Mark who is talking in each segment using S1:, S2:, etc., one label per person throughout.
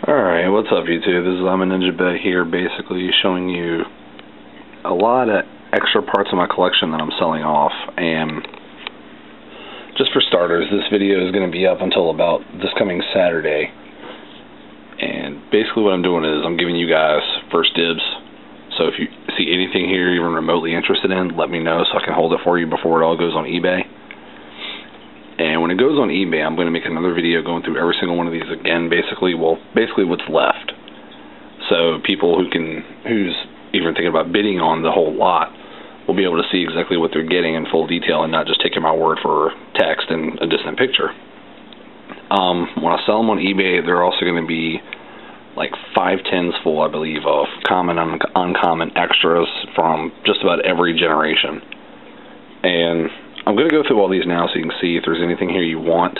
S1: Alright, what's up YouTube? This is Immaninjabih here, basically showing you a lot of extra parts of my collection that I'm selling off. And just for starters, this video is going to be up until about this coming Saturday. And basically what I'm doing is I'm giving you guys first dibs. So if you see anything here you're even remotely interested in, let me know so I can hold it for you before it all goes on eBay. And when it goes on eBay, I'm going to make another video going through every single one of these again, basically what's left. So people who's even thinking about bidding on the whole lot will be able to see exactly what they're getting in full detail and not just taking my word for text and a distant picture. When I sell them on eBay, they're also going to be like 5 tins full, I believe, of common and uncommon extras from just about every generation. And I'm going to go through all these now so you can see if there's anything here you want.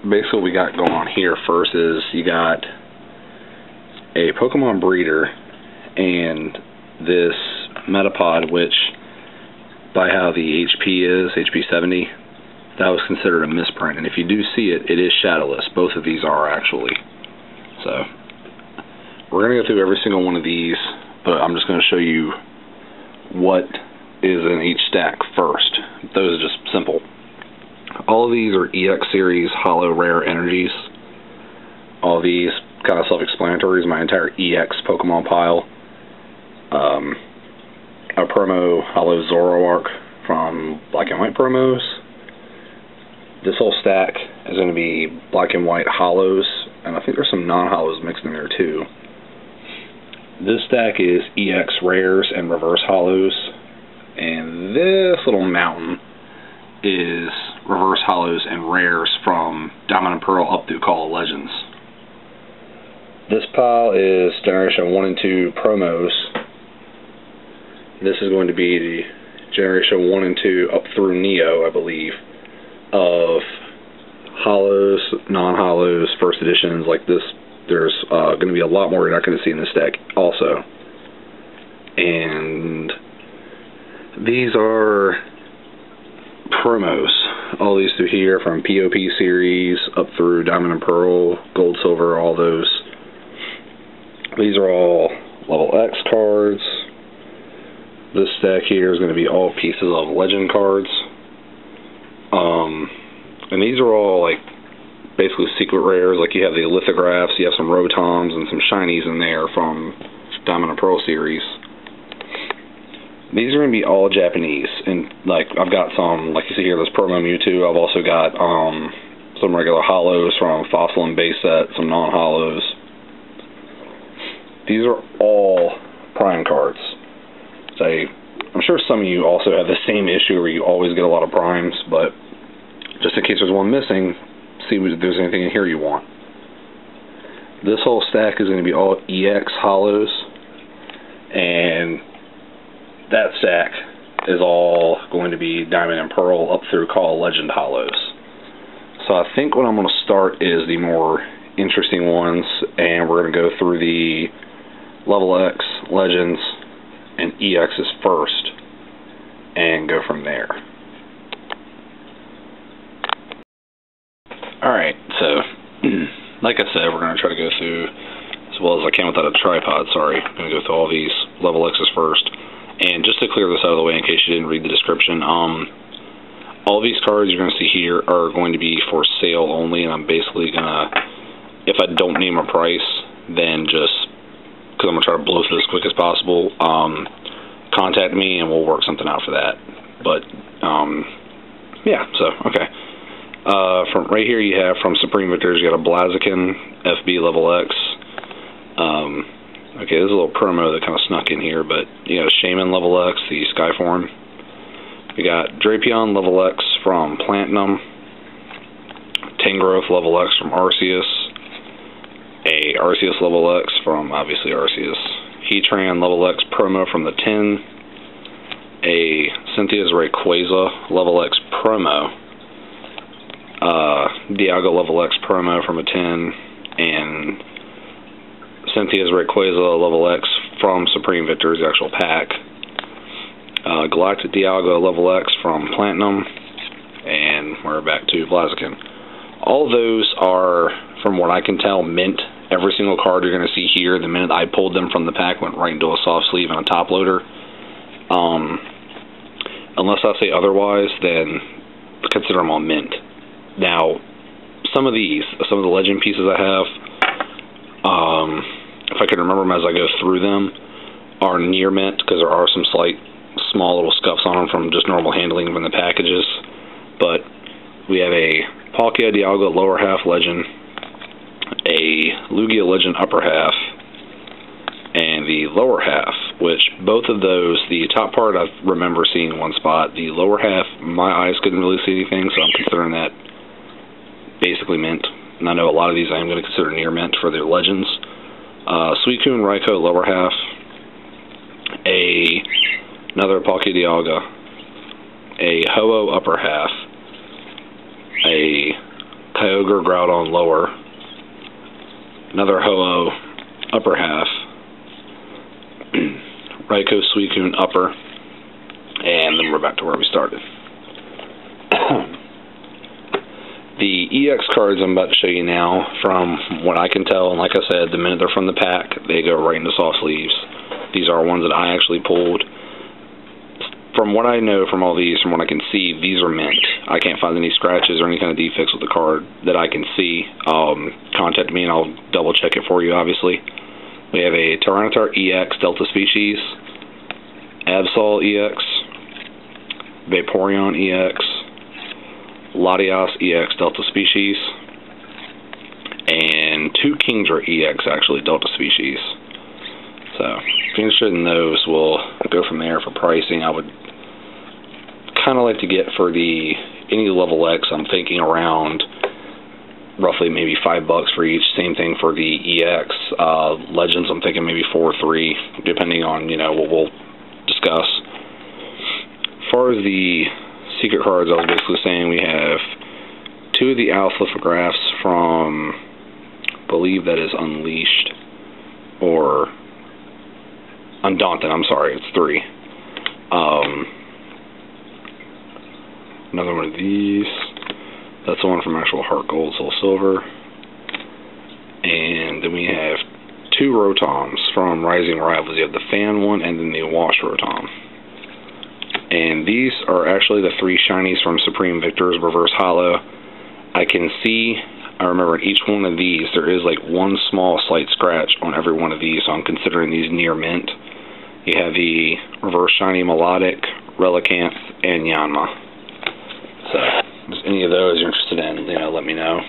S1: Basically what we got going on here first is you got a Pokemon breeder and this Metapod, which by how the HP is, HP 70, that was considered a misprint. And if you do see it, it is Shadowless. Both of these are actually. So we're going to go through every single one of these, but I'm just going to show you what is in each stack first. Those are just simple. All of these are EX series holo rare energies. All of these kind of self-explanatory is my entire EX Pokemon pile. A promo holo Zoroark from Black and White promos. This whole stack is going to be Black and White holos, and I think there's some non-holos mixed in there too. This stack is EX rares and reverse holos. And this little mountain is reverse holos and rares from Diamond and Pearl up through Call of Legends. This pile is Generation 1 and 2 promos. This is going to be the Generation 1 and 2 up through Neo, I believe, of holos, non-holos, first editions like this. There's going to be a lot more you're not going to see in this deck also. And these are promos, all these through here, from POP series up through Diamond and Pearl, Gold, Silver, all those. These are all level X cards. This stack here is going to be all pieces of legend cards. And these are all like basically secret rares, like you have the lithographs, you have some Rotoms and some shinies in there from Diamond and Pearl series. These are going to be all Japanese, and like I've got some, like you see here, this promo Mewtwo. I've also got some regular holos from Fossil and Base set, some non-holos. These are all prime cards. I'm sure some of you also have the same issue where you always get a lot of primes, but just in case there's one missing, see if there's anything in here you want. This whole stack is going to be all EX holos, and that stack is all going to be Diamond and Pearl up through Call of Legend holos. So I think what I'm going to start is the more interesting ones, and we're going to go through the Level X, Legends, and EXs first, and go from there. Alright, so, like I said, we're going to try to go through as well as I can without a tripod, sorry. I'm going to go through all these Level Xs first. And just to clear this out of the way in case you didn't read the description, all these cards you're going to see here are going to be for sale only, and I'm basically going to, if I don't name a price, then just, because I'm going to try to blow through this as quick as possible, contact me and we'll work something out for that. But, yeah, so, okay. From right here you have from Supreme Victors, you got a Blaziken, FB Level X. Okay, this is a little promo that kind of snuck in here, but you got a Shaymin Level X, the Skyform. You got Drapion Level X from Plantinum. Tangrowth Level X from Arceus. A Arceus Level X from, obviously, Arceus. Heatran Level X promo from the 10. A Cynthia's Rayquaza Level X promo. Dialga Level X promo from a 10. And Cynthia's Rayquaza Level X from Supreme Victors, the actual pack. Galactic Dialga Level X from Plantinum. And we're back to Blaziken. All of those are from what I can tell, mint. Every single card you're going to see here, the minute I pulled them from the pack, went right into a soft sleeve and a top loader. Unless I say otherwise, then consider them all mint. Now, some of the legend pieces I have, if I can remember them as I go through them, are near mint, because there are some small little scuffs on them from just normal handling from the packages. But we have a Palkia Dialga lower half legend, a Lugia legend upper half, and the lower half, which both of those, the top part I remember seeing in one spot, the lower half, my eyes couldn't really see anything, so I'm considering that basically mint. And I know a lot of these I am going to consider near mint for their legends. Suicune Raikou lower half, another Palkia Dialga, a Ho-Oh upper half, a Kyogre Groudon lower, another Ho-Oh upper half, Raikou Suicune upper, and then we're back to where we started. The EX cards I'm about to show you now, from what I can tell, and like I said, the minute they're from the pack, they go right into soft sleeves. These are ones that I actually pulled. From what I know from all these, from what I can see, these are mint. I can't find any scratches or any kind of defects with the card that I can see. Contact me and I'll double check it for you, obviously. We have a Tyranitar EX Delta Species, Absol EX, Vaporeon EX, Latias EX Delta Species, and two Kingdra EX, actually, Delta Species. So, if you're interested in those, we'll go from there for pricing. I would kind of like to get for any level X, I'm thinking around roughly maybe $5 for each. Same thing for the EX. Legends, I'm thinking maybe 4 or 3, depending on, what we'll discuss. As far as the secret cards, I was basically saying we have 2 of the lithographs from, I believe that is Unleashed, or Undaunted, I'm sorry, it's 3. Another one of these. That's the one from actual Heart Gold, Soul Silver. And then we have 2 Rotoms from Rising Rivals. You have the Fan one and then the Wash Rotom. And these are actually the 3 shinies from Supreme Victor's Reverse Hollow. I remember in each one of these, there is like one small slight scratch on every one of these, so I'm considering these near mint. You have the Reverse Shiny Melodic, Relicanth, and Yanma. So, if there's any of those you're interested in, let me know.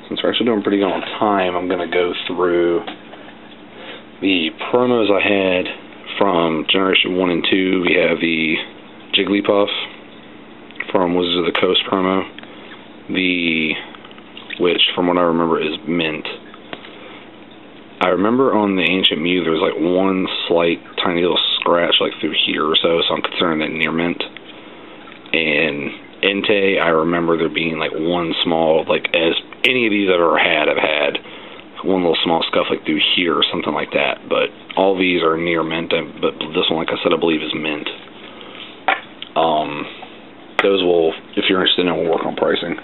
S1: Since we're actually doing pretty good on time, I'm going to go through the promos I had from Generation 1 and 2. We have the Jigglypuff from Wizards of the Coast promo, which from what I remember is mint. I remember on the Ancient Mew there was like one slight tiny little scratch like through here or so I'm considering that near mint. And Entei, I remember there being like one small, like as any of these I've ever had, I've had one little small scuff like through here or something like that. But all these are near mint, but this one, like I said, I believe is mint. Those will, if you're interested in it, we'll work on pricing.